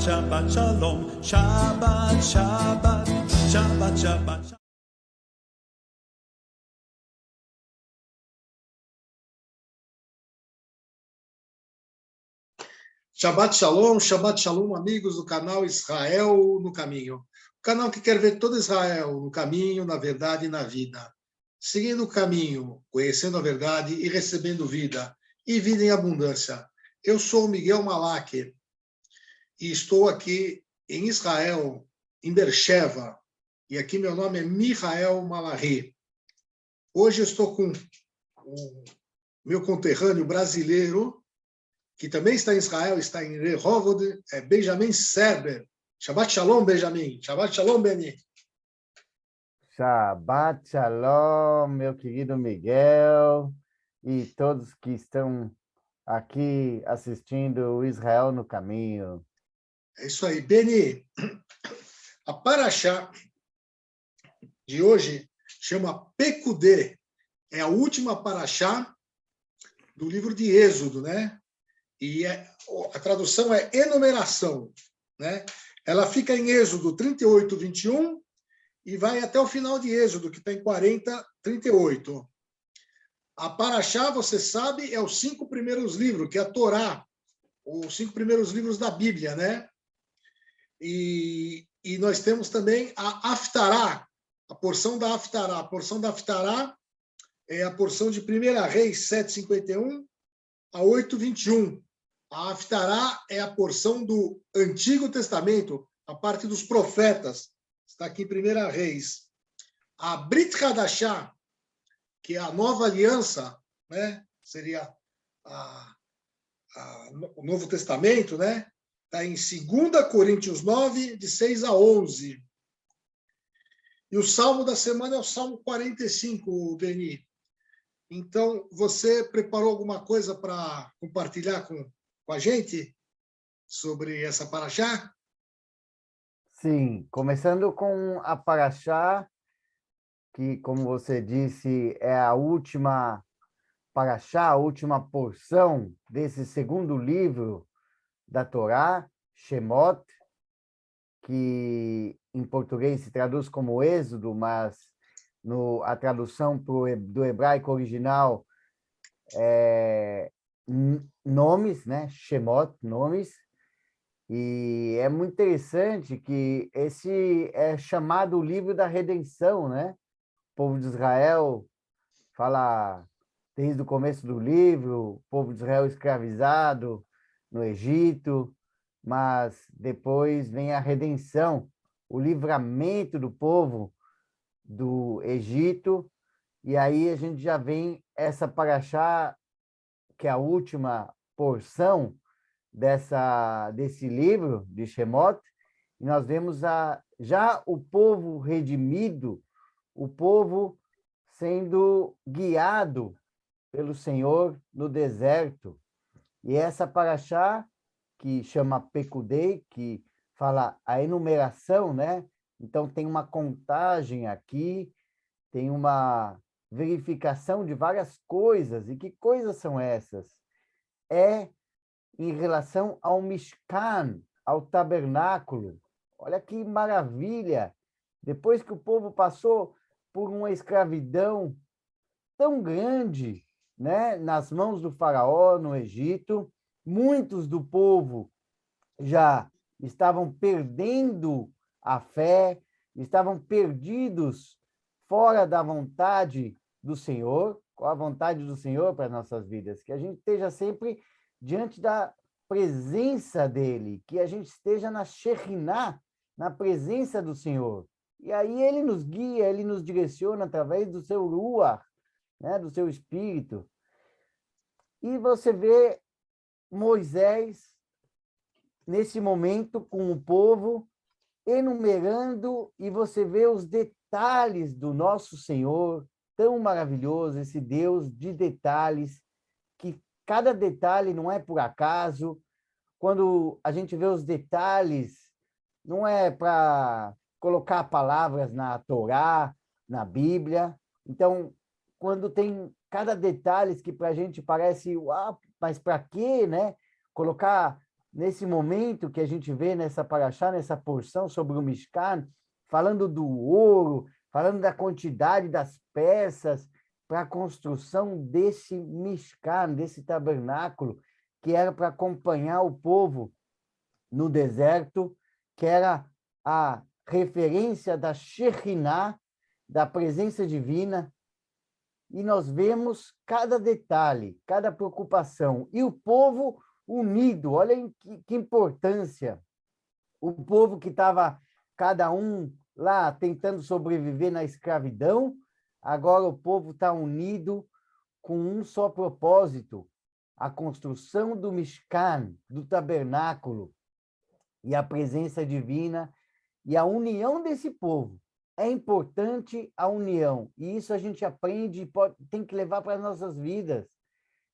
Shabbat Shalom, Shabbat, Shabbat, Shabbat, Shabbat. Shabbat Shalom, amigos do canal Israel no Caminho. O canal que quer ver todo Israel no caminho, na verdade e na vida. Seguindo o caminho, conhecendo a verdade e recebendo vida, e vida em abundância. Eu sou Miguel Malak e estou aqui em Israel, em Beersheba, e aqui meu nome é Michael Malahi. Hoje eu estou com o meu conterrâneo brasileiro, que também está em Israel, está em Rehovot, é Benjamin Serber. Shabbat Shalom, Benjamin. Shabbat Shalom, Beni. Shabbat Shalom, meu querido Miguel, e todos que estão aqui assistindo o Israel no Caminho. É isso aí. Beni, a Parashá de hoje chama Pekudê. É a última Parashá do livro de Êxodo, né? E a tradução é enumeração, né? Ela fica em Êxodo 38, 21 e vai até o final de Êxodo, que está em 40, 38. A Parashá, você sabe, é os 5 primeiros livros, que é a Torá, os 5 primeiros livros da Bíblia, né? E nós temos também a Haftará, a porção da Haftará. A porção da Haftará é a porção de 1 Reis 7:51 a 8:21. A Haftará é a porção do Antigo Testamento, a parte dos profetas. Está aqui em 1 Reis. A Brit Hadashá, que é a nova aliança, né? Seria o Novo Testamento, né? Está em 2 Coríntios 9, de 6 a 11. E o salmo da semana é o Salmo 45, Beni. Então, você preparou alguma coisa para compartilhar com a gente sobre essa Parashá? Sim, começando com a Parashá, que, como você disse, é a última Parashá, a última porção desse segundo livro da Torá, Shemot, que em português se traduz como Êxodo, mas a tradução do hebraico original é nomes, né? Shemot, nomes. E é muito interessante que esse é chamado o livro da redenção, né? O povo de Israel fala desde o começo do livro, o povo de Israel escravizado no Egito, mas depois vem a redenção, o livramento do povo do Egito, e aí a gente já vem essa Parashá, que é a última porção desse livro de Shemot, e nós vemos já o povo redimido, o povo sendo guiado pelo Senhor no deserto. E essa Parashá, que chama Pekudei, que fala a enumeração, né? Então, tem uma contagem aqui, tem uma verificação de várias coisas. E que coisas são essas? É em relação ao Mishkan, ao tabernáculo. Olha que maravilha! Depois que o povo passou por uma escravidão tão grande, né, nas mãos do faraó no Egito, muitos do povo já estavam perdendo a fé, estavam perdidos fora da vontade do Senhor. Qual a vontade do Senhor para as nossas vidas? Que a gente esteja sempre diante da presença dele, que a gente esteja na Shekhinah, na presença do Senhor. E aí ele nos guia, ele nos direciona através do seu Ruach, né, do seu espírito. E você vê Moisés, nesse momento, com o povo, enumerando, e você vê os detalhes do nosso Senhor, tão maravilhoso, esse Deus de detalhes, que cada detalhe não é por acaso. Quando a gente vê os detalhes, não é para colocar palavras na Torá, na Bíblia. Então, quando tem cada detalhe que para a gente parece, uau, mas para quê, né? Colocar nesse momento que a gente vê nessa paraxá, nessa porção sobre o Mishkan, falando do ouro, falando da quantidade das peças para a construção desse Mishkan, desse tabernáculo, que era para acompanhar o povo no deserto, que era a referência da Shekhinah, da presença divina, e nós vemos cada detalhe, cada preocupação, e o povo unido, olha que importância, o povo que estava, cada um lá, tentando sobreviver na escravidão, agora o povo está unido com um só propósito, a construção do Mishkan, do tabernáculo, e a presença divina, e a união desse povo. É importante a união, e isso a gente aprende e tem que levar para as nossas vidas,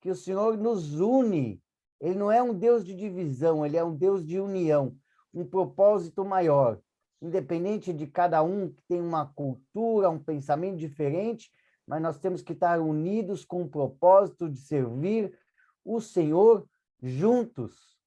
que o Senhor nos une. Ele não é um Deus de divisão, ele é um Deus de união, um propósito maior. Independente de cada um que tem uma cultura, um pensamento diferente, mas nós temos que estar unidos com o propósito de servir o Senhor juntos.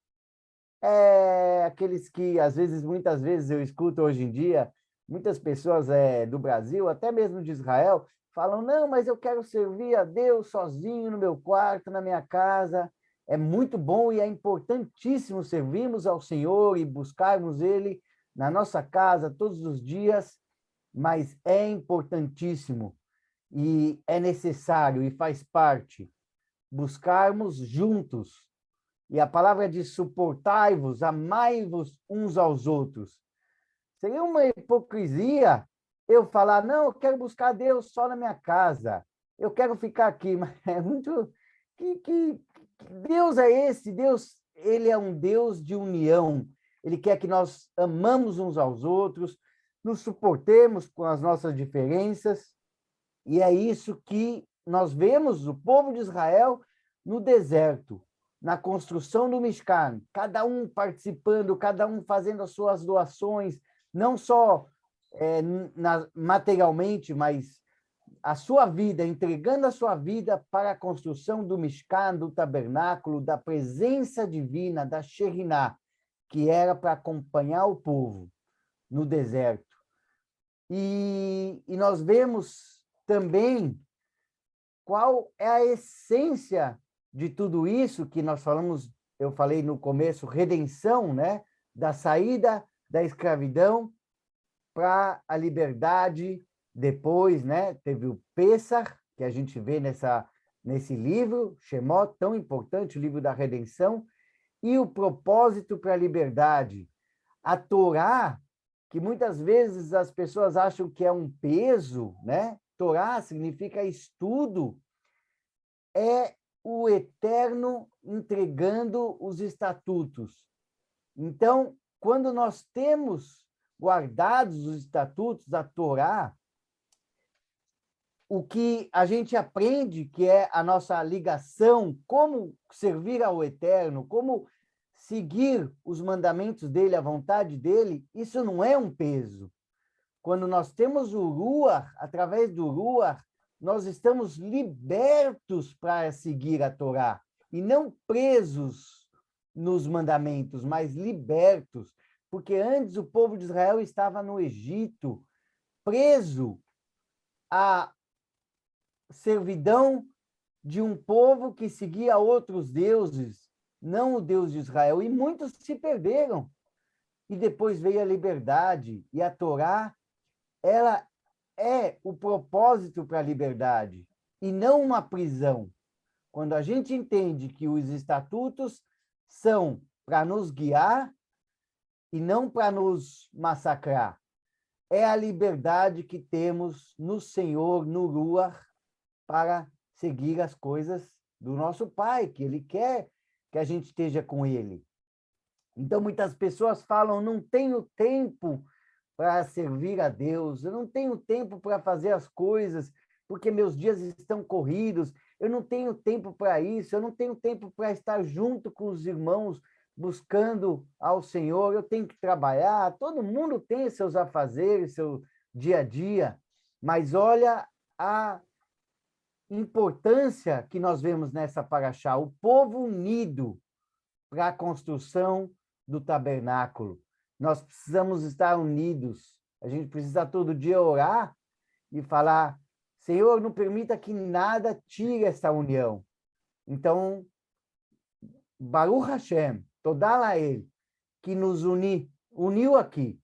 Aqueles que, muitas vezes eu escuto hoje em dia, muitas pessoas do Brasil, até mesmo de Israel, falam, não, mas eu quero servir a Deus sozinho no meu quarto, na minha casa. É muito bom e é importantíssimo servirmos ao Senhor e buscarmos Ele na nossa casa todos os dias, mas é importantíssimo e é necessário e faz parte buscarmos juntos. E a palavra diz, suportai-vos, amai-vos uns aos outros. Seria uma hipocrisia eu falar, não, eu quero buscar Deus só na minha casa, eu quero ficar aqui, mas é muito... Que Deus é esse? Deus, ele é um Deus de união, ele quer que nós amamos uns aos outros, nos suportemos com as nossas diferenças, e é isso que nós vemos o povo de Israel no deserto, na construção do Mishkan, cada um participando, cada um fazendo as suas doações, não só materialmente, mas a sua vida, entregando a sua vida para a construção do Mishkan, do tabernáculo, da presença divina, da Shekhinah, que era para acompanhar o povo no deserto. E nós vemos também qual é a essência de tudo isso que nós falamos, eu falei no começo, redenção, né? Da saída da escravidão para a liberdade. Depois, né, teve o Pessach, que a gente vê nesse livro, Shemot, tão importante, o livro da redenção, e o propósito para a liberdade. A Torá, que muitas vezes as pessoas acham que é um peso, né? Torá significa estudo, é o Eterno entregando os estatutos. Então, quando nós temos guardados os estatutos, a Torá, o que a gente aprende, que é a nossa ligação, como servir ao Eterno, como seguir os mandamentos dele, a vontade dele, isso não é um peso. Quando nós temos o Ruach, através do Ruach, nós estamos libertos para seguir a Torá, e não presos nos mandamentos, mas libertos, porque antes o povo de Israel estava no Egito, preso à servidão de um povo que seguia outros deuses, não o Deus de Israel, e muitos se perderam. E depois veio a liberdade, e a Torá, ela é o propósito para a liberdade, e não uma prisão. Quando a gente entende que os estatutos são para nos guiar e não para nos massacrar, é a liberdade que temos no Senhor, no Ruach, para seguir as coisas do nosso Pai, que Ele quer que a gente esteja com Ele. Então, muitas pessoas falam, não tenho tempo para servir a Deus, eu não tenho tempo para fazer as coisas, porque meus dias estão corridos, eu não tenho tempo para isso, eu não tenho tempo para estar junto com os irmãos, buscando ao Senhor, eu tenho que trabalhar, todo mundo tem seus afazeres, seu dia a dia, mas olha a importância que nós vemos nessa paraxá, o povo unido para a construção do tabernáculo. Nós precisamos estar unidos. A gente precisa todo dia orar e falar: Senhor, não permita que nada tire essa união. Então, Baruch Hashem, Todá Lael, que nos uniu aqui.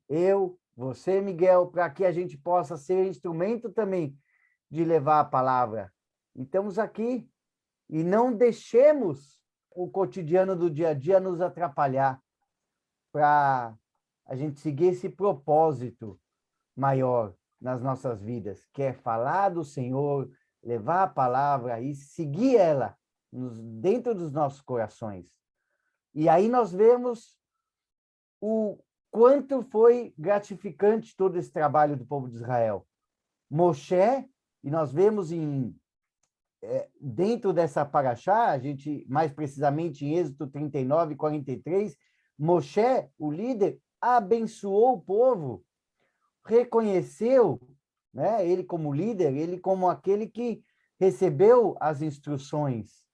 Eu, você, Miguel, para que a gente possa ser instrumento também de levar a palavra. E estamos aqui. E não deixemos o cotidiano do dia a dia nos atrapalhar para a gente seguir esse propósito maior nas nossas vidas, que é falar do Senhor, levar a palavra e seguir ela dentro dos nossos corações. E aí nós vemos o quanto foi gratificante todo esse trabalho do povo de Israel. Moshe, e nós vemos dentro dessa paraxá, a gente, mais precisamente em Êxodo 39, 43, Moshe, o líder, abençoou o povo, reconheceu, né, ele como líder, ele como aquele que recebeu as instruções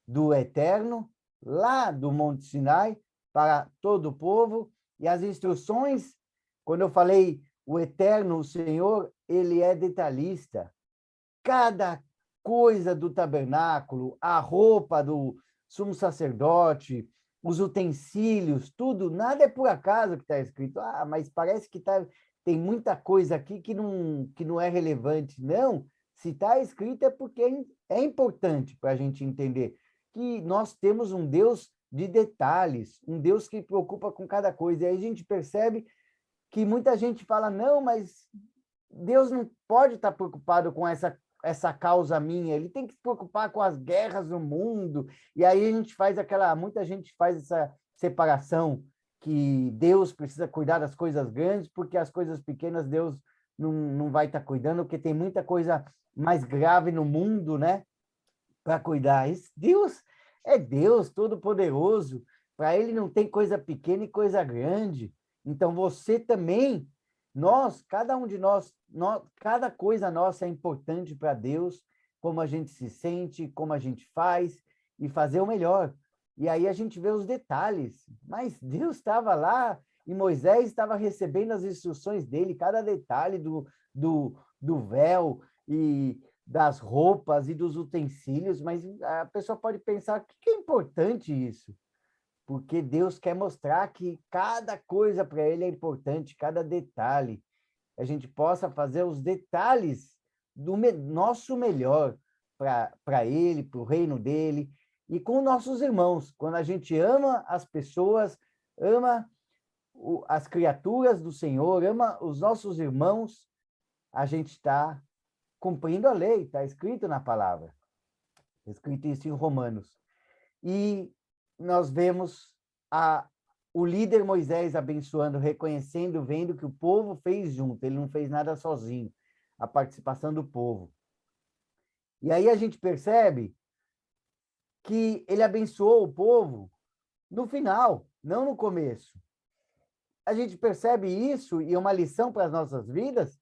do Eterno, lá do Monte Sinai, para todo o povo, e as instruções, quando eu falei o Eterno, o Senhor, ele é detalhista. Cada coisa do tabernáculo, a roupa do sumo sacerdote, os utensílios, tudo, nada é por acaso que está escrito. Ah, mas parece que tem muita coisa aqui que não é relevante. Não, se está escrito é porque é importante para a gente entender que nós temos um Deus de detalhes, um Deus que preocupa com cada coisa. E aí a gente percebe que muita gente fala: não, mas Deus não pode estar preocupado com essa causa minha, ele tem que se preocupar com as guerras no mundo. E aí muita gente faz essa separação, que Deus precisa cuidar das coisas grandes, porque as coisas pequenas Deus não vai estar cuidando, porque tem muita coisa mais grave no mundo, né, para cuidar. Deus é Deus Todo-Poderoso, para ele não tem coisa pequena e coisa grande. Então você também, cada um de nós, cada coisa nossa é importante para Deus, como a gente se sente, como a gente faz, e fazer o melhor. E aí a gente vê os detalhes. Mas Deus estava lá e Moisés estava recebendo as instruções dele, cada detalhe do véu e das roupas e dos utensílios. Mas a pessoa pode pensar: o que é importante isso? Porque Deus quer mostrar que cada coisa para ele é importante, cada detalhe. A gente possa fazer os detalhes do nosso melhor para ele, para o reino dele, e com nossos irmãos. Quando a gente ama as pessoas, ama as criaturas do Senhor, ama os nossos irmãos, a gente está cumprindo a lei, está escrito na palavra. Escrito isso em Romanos. E nós vemos o líder Moisés abençoando, reconhecendo, vendo que o povo fez junto, ele não fez nada sozinho, a participação do povo. E aí a gente percebe que ele abençoou o povo no final, não no começo. A gente percebe isso, e é uma lição para as nossas vidas,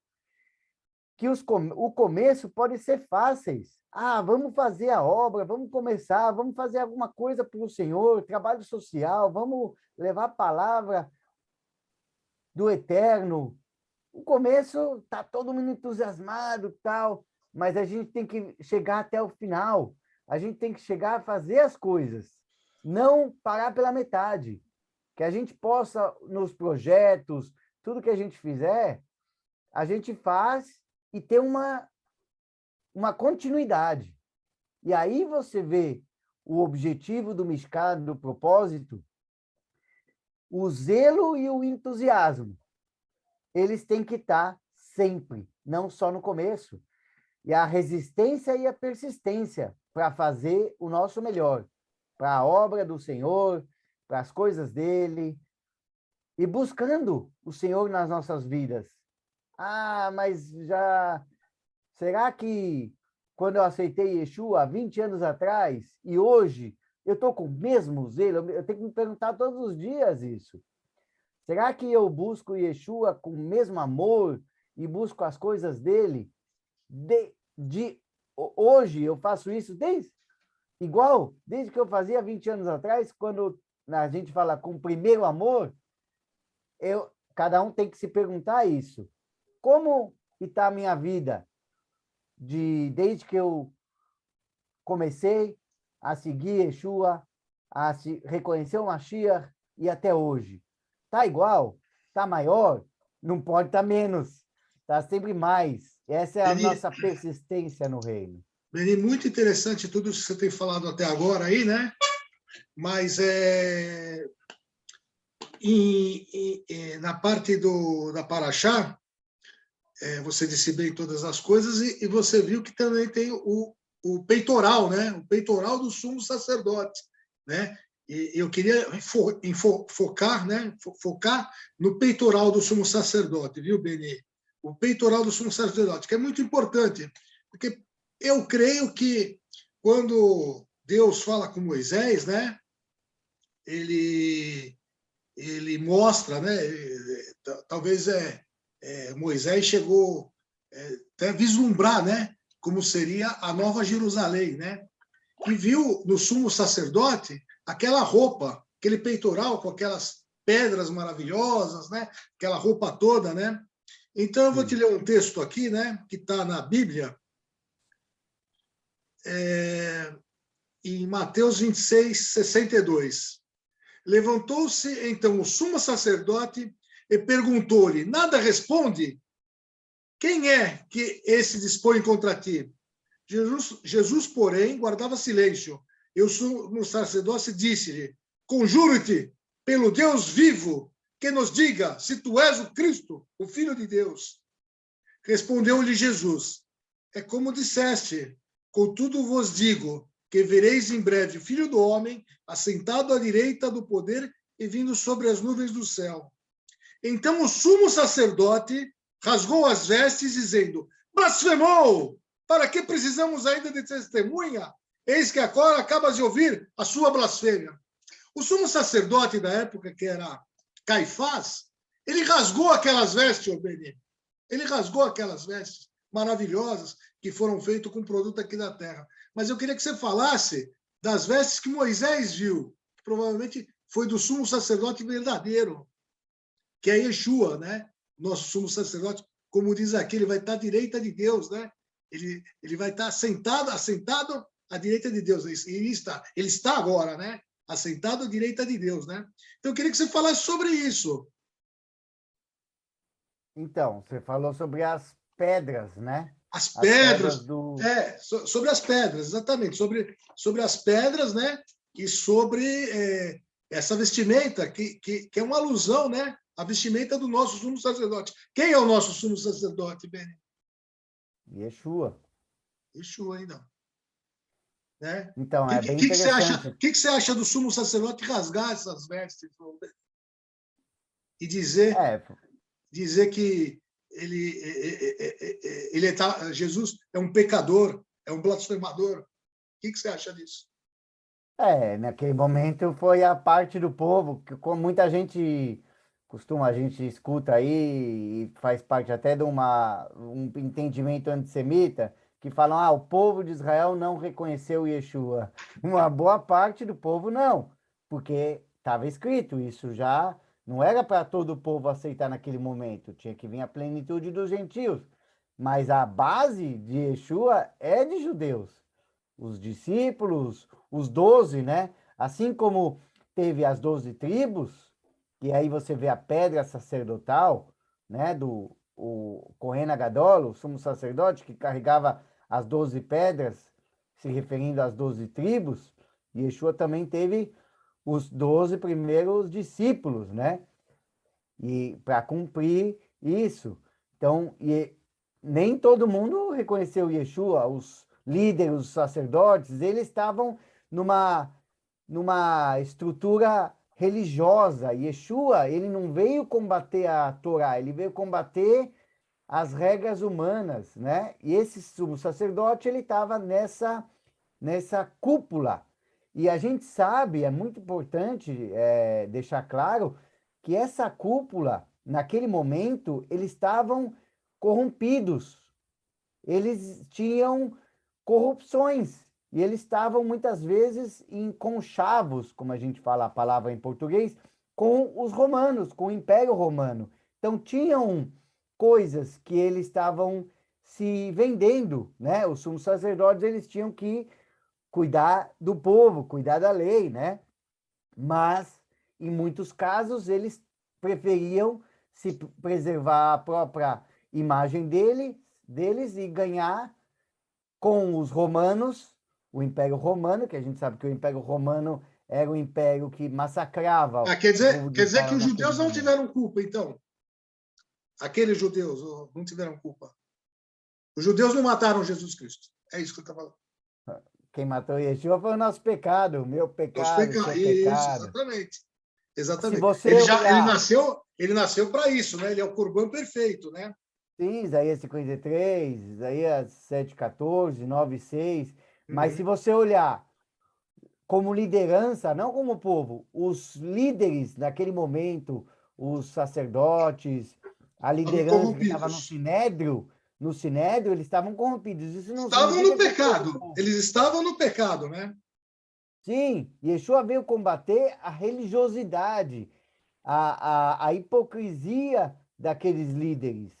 que o começo pode ser fáceis. Ah, vamos fazer a obra, vamos começar, vamos fazer alguma coisa para o Senhor, trabalho social, vamos levar a palavra do Eterno. O começo está todo mundo entusiasmado, tal, mas a gente tem que chegar até o final. A gente tem que chegar a fazer as coisas, não parar pela metade. Que a gente possa, nos projetos, tudo que a gente fizer, a gente faz e ter uma continuidade. E aí você vê o objetivo do Mishkan, do propósito, o zelo e o entusiasmo. Eles têm que estar sempre, não só no começo. E a resistência e a persistência para fazer o nosso melhor, para a obra do Senhor, para as coisas dele, e buscando o Senhor nas nossas vidas. Ah, mas será que quando eu aceitei Yeshua há 20 anos atrás, e hoje eu estou com o mesmo zelo? Eu tenho que me perguntar todos os dias isso. Será que eu busco Yeshua com o mesmo amor e busco as coisas dele? Hoje eu faço isso igual desde que eu fazia 20 anos atrás, quando a gente fala com o primeiro amor, cada um tem que se perguntar isso. Como está a minha vida desde que eu comecei a seguir Yeshua, a reconhecer o Mashiach e até hoje? Está igual? Está maior? Não pode estar menos. Está sempre mais. Essa é a Beni, nossa persistência no reino. Beni, muito interessante tudo isso que você tem falado até agora aí, né? Mas na parte da Paraxá, você disse bem todas as coisas e você viu que também tem o peitoral, né? O peitoral do sumo sacerdote, né? E eu queria focar, né? Focar no peitoral do sumo sacerdote, viu, Beni? O peitoral do sumo sacerdote, que é muito importante, porque eu creio que quando Deus fala com Moisés, né? Ele mostra, né? Talvez Moisés chegou até a vislumbrar, né? Como seria a Nova Jerusalém, né? E viu no sumo sacerdote aquela roupa, aquele peitoral com aquelas pedras maravilhosas, né? Aquela roupa toda, né? Então eu vou te ler um texto aqui, né? Que está na Bíblia, em Mateus 26, 62. Levantou-se então o sumo sacerdote e perguntou-lhe: Nada responde? Quem é que esse dispõe contra ti? Jesus, porém, guardava silêncio. E o sumo sacerdote disse-lhe: Conjuro-te pelo Deus vivo, que nos diga se tu és o Cristo, o Filho de Deus. Respondeu-lhe Jesus: É como disseste, contudo vos digo que vereis em breve o Filho do Homem assentado à direita do poder e vindo sobre as nuvens do céu. Então o sumo sacerdote rasgou as vestes, dizendo: Blasfemou! Para que precisamos ainda de testemunha? Eis que agora acabas de ouvir a sua blasfêmia. O sumo sacerdote da época, que era Caifás, ele rasgou aquelas vestes, Beni. Ele rasgou aquelas vestes maravilhosas que foram feitas com produto aqui da terra. Mas eu queria que você falasse das vestes que Moisés viu, que provavelmente foi do sumo sacerdote verdadeiro, que é Yeshua, né? Nosso sumo sacerdote, como diz aqui, ele vai estar à direita de Deus, né? Ele vai estar assentado à direita de Deus. Ele está agora, né? Assentado à direita de Deus, né? Então eu queria que você falasse sobre isso. Então, você falou sobre as pedras, né? As As pedras pedras, do... sobre as pedras, exatamente, sobre as pedras, né? E sobre essa vestimenta, que é uma alusão, né? A vestimenta do nosso sumo sacerdote. Quem é o nosso sumo sacerdote, Beni? Yeshua. Yeshua ainda. Né? Então, Que, é que, bem que, que, você acha, interessante. que você acha do sumo sacerdote rasgar essas vestes e dizer que Jesus é um pecador, é um blasfemador? O que você acha disso? Naquele momento foi a parte do povo, que como muita gente a gente escuta aí, e faz parte até de um entendimento antissemita, que falam, o povo de Israel não reconheceu Yeshua. Uma boa parte do povo não, porque estava escrito, isso já não era para todo o povo aceitar naquele momento, tinha que vir a plenitude dos gentios. Mas a base de Yeshua é de judeus. Os discípulos, os 12, né? Assim como teve as 12 tribos, e aí você vê a pedra sacerdotal, né? O Kohen Gadol, o sumo sacerdote, que carregava as 12 pedras, se referindo às 12 tribos, e Yeshua também teve os 12 primeiros discípulos, né? E para cumprir isso. Então, nem todo mundo reconheceu Yeshua, os líderes, os sacerdotes, eles estavam numa estrutura religiosa. Yeshua, ele não veio combater a Torá, ele veio combater as regras humanas, né? E esse sumo sacerdote, ele estava nessa cúpula. E a gente sabe, é muito importante deixar claro que essa cúpula, naquele momento, eles estavam corrompidos. Eles tinham corrupções. e eles estavam muitas vezes em conchavos, como a gente fala a palavra em português, com os romanos, com o Império Romano. Então tinham coisas que eles estavam se vendendo, né? Os sumos sacerdotes, eles tinham que cuidar do povo, cuidar da lei, né? Mas em muitos casos eles preferiam se preservar a própria imagem deles e ganhar com os romanos, o Império Romano, que a gente sabe que o Império Romano era o império que massacrava Quer o povo de dizer que Israel os naquele judeus não momento. tiveram culpa, então. Aqueles judeus não tiveram culpa. Os judeus não mataram Jesus Cristo. É isso que eu estou falando. Quem matou Yeshua foi o nosso pecado, o meu Os pecado, o seu pecados. Isso, pecado. exatamente. Se Exatamente. você olhar, Ele nasceu para isso, né? Ele é o Corban perfeito, né? sim, Isaías 53, Isaías 7,14, 9,6, mas se você olhar como liderança, não como povo, os líderes naquele momento, os sacerdotes, a Estavam liderança que estava corrompidos. no sinédrio, eles estavam corrompidos. Isso não Estavam no significa que todo pecado. povo. Eles estavam no pecado, né? Sim, Yeshua veio combater a religiosidade, a hipocrisia daqueles líderes.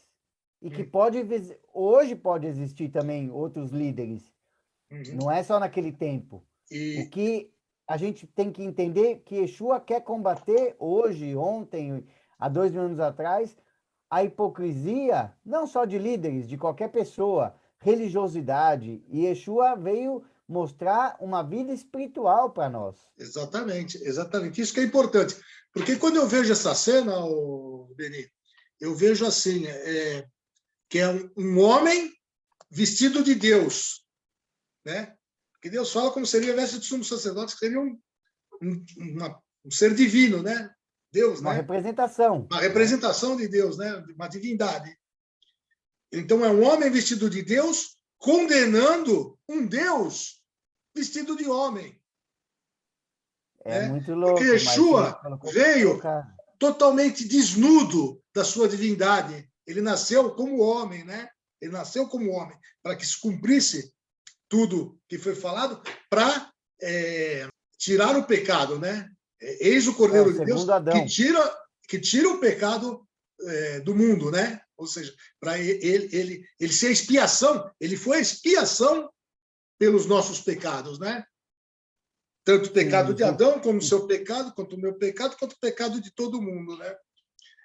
E que hoje pode existir também outros líderes. Uhum. Não é só naquele tempo. O E que a gente tem que entender que Yeshua quer combater hoje, ontem, há 2.000 anos atrás, a hipocrisia, não só de líderes, de qualquer pessoa, religiosidade. E Yeshua veio mostrar uma vida espiritual para nós. exatamente, exatamente. Isso que é importante. Porque quando eu vejo essa cena, Beni, eu vejo assim, que é um homem vestido de Deus, né? Que Deus fala como seria veste de sumo sacerdote, que seria um ser divino, né? Deus, Uma né? representação, Uma né? representação de Deus, né? Uma divindade. Então é um homem vestido de Deus condenando um Deus vestido de homem, É né? muito Porque louco, mas você Yeshua colocou para veio colocar. totalmente desnudo da sua divindade. Ele nasceu como homem, né? Ele nasceu como homem para que se cumprisse tudo que foi falado para tirar o pecado, né? Eis o É, o Cordeiro de Deus segundo Adão. que tira o pecado do mundo, né? Ou seja, para ele ser a expiação, ele foi a expiação pelos nossos pecados, né? Tanto o pecado Sim, de Adão, como o seu pecado, quanto o meu pecado, quanto o pecado de todo mundo, né?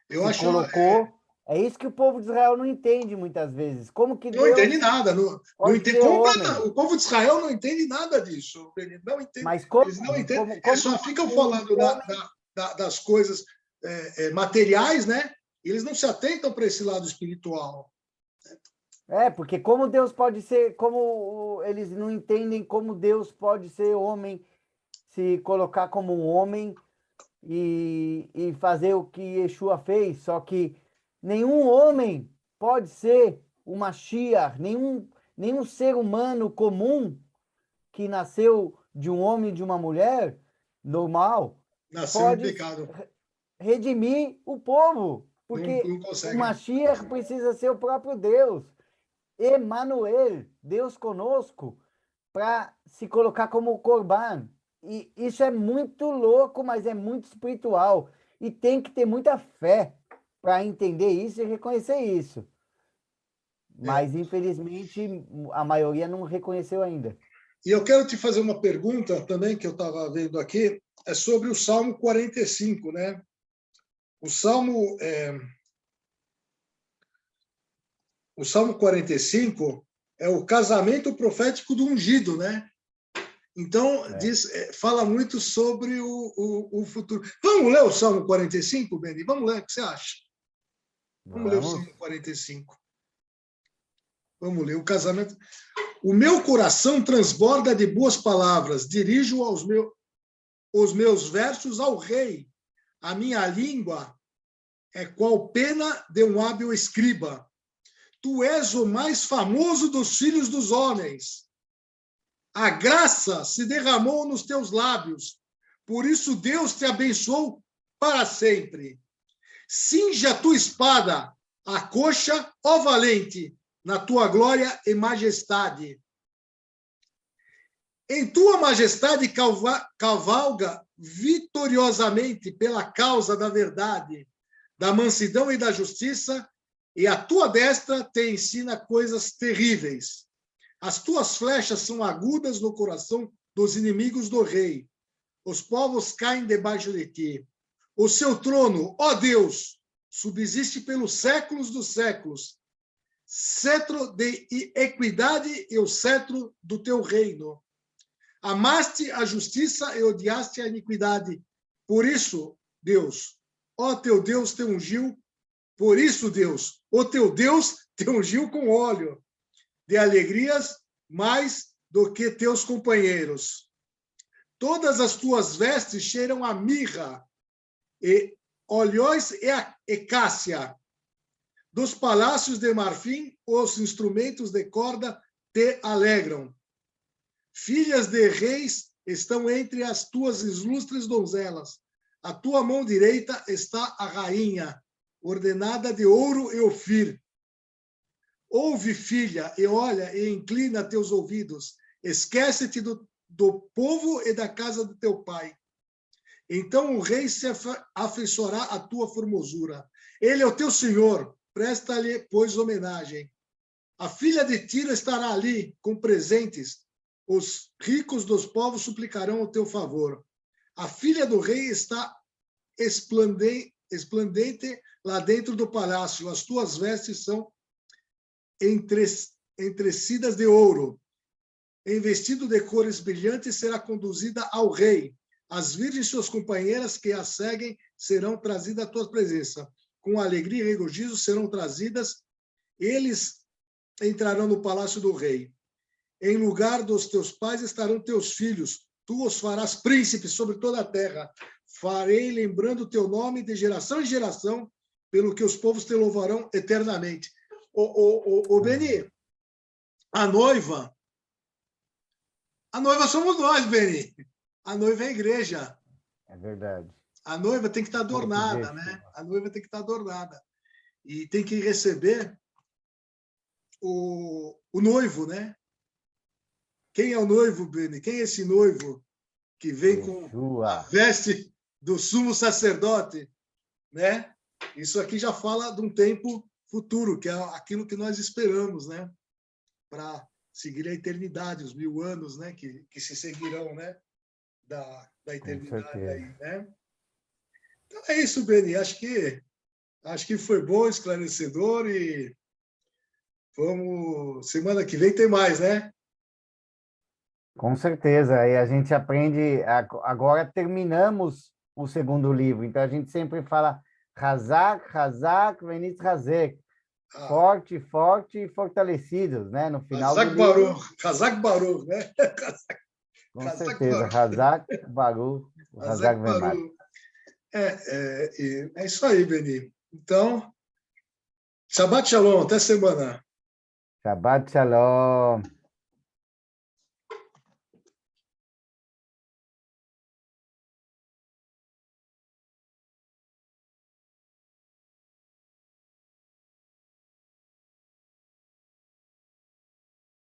Eu se acho colocou. É isso que o povo de Israel não entende muitas vezes. Como que não entende Deus nada, não pode entende ser homem? o povo de Israel não entende nada disso, não entende, Mas eles não entendem, eles como só ficam um falando homem. das coisas materiais, né? E eles não se atentam para esse lado espiritual. É, porque como Deus pode ser, como eles não entendem como Deus pode ser homem, se colocar como um homem e fazer o que Yeshua fez. Só que nenhum homem pode ser o Mashiach, nenhum ser humano comum que nasceu de um homem e de uma mulher normal Nasceu em pode pecado, redimir o povo, porque não o conseguem. Mashiach precisa ser o próprio Deus, Emanuel, Deus conosco, para se colocar como Corban. E isso é muito louco, mas é muito espiritual. E tem que ter muita fé para entender isso e reconhecer isso. É. Mas, infelizmente, a maioria não reconheceu ainda. E eu quero te fazer uma pergunta também, que eu estava vendo aqui, é sobre o Salmo 45, né? O Salmo, o Salmo 45 é o casamento profético do ungido, né? Então, fala muito sobre o futuro. Vamos ler o Salmo 45, Beni? Vamos ler, o que você acha? Vamos ler o Vamos. Salmo 45. Vamos ler o casamento. O meu coração transborda de boas palavras, dirijo os meus versos ao rei. A minha língua é qual pena de um hábil escriba. Tu és o mais famoso dos filhos dos homens. A graça se derramou nos teus lábios. Por isso Deus te abençoou para sempre. Cinge a tua espada, a coxa, ó valente, na tua glória e majestade. Em tua majestade cavalga vitoriosamente pela causa da verdade, da mansidão e da justiça, e a tua destra te ensina coisas terríveis. As tuas flechas são agudas no coração dos inimigos do rei. Os povos caem debaixo de ti. O seu trono, ó Deus, subsiste pelos séculos dos séculos. Cetro de equidade e o cetro do teu reino. Amaste a justiça e odiaste a iniquidade. Por isso, Deus, ó teu Deus te ungiu. Por isso, Deus, o teu Deus te ungiu com óleo de alegrias mais do que teus companheiros. Todas as tuas vestes cheiram a mirra e olhões e cássia. Dos palácios de marfim, os instrumentos de corda te alegram. Filhas de reis estão entre as tuas ilustres donzelas. A tua mão direita está a rainha, ordenada de ouro e ofir. Ouve, filha, e olha, e inclina teus ouvidos. Esquece-te do povo e da casa do teu pai. Então o rei se afeiçoará à tua formosura. Ele é o teu senhor, presta-lhe, pois, homenagem. A filha de Tiro estará ali com presentes. Os ricos dos povos suplicarão o teu favor. A filha do rei está esplendente lá dentro do palácio. As tuas vestes são entrecidas de ouro. Em vestido de cores brilhantes será conduzida ao rei. As virgens suas companheiras que a seguem serão trazidas à tua presença. Com alegria e regozijo serão trazidas. Eles entrarão no palácio do rei. Em lugar dos teus pais estarão teus filhos. Tu os farás príncipes sobre toda a terra. Farei lembrando o teu nome de geração em geração, pelo que os povos te louvarão eternamente. Beni, a noiva somos nós, Beni. A noiva é a igreja. É verdade. A noiva tem que estar adornada, né? A noiva tem que estar adornada. E tem que receber o noivo, né? Quem é o noivo, Beni? Quem é esse noivo que vem com a veste do sumo sacerdote, né? Isso aqui já fala de um tempo futuro, que é aquilo que nós esperamos, né? Para seguir a eternidade, os 1000 anos, né? Que se seguirão, né? Da eternidade aí, né? Então é isso, Beni. Acho que foi bom, esclarecedor e vamos. Semana que vem tem mais, né? Com certeza. Aí a gente aprende. Agora terminamos o segundo livro, então a gente sempre fala Hazak, Hazak, Venit Hazek. Forte, forte e fortalecidos, né? No final Hazak do livro. Baruch, Hazak Baruch, né? Com certeza, Hazak Baruch, Hazak Vemat. É isso aí, Beni. Então, Shabbat Shalom, até semana. Shabbat Shalom.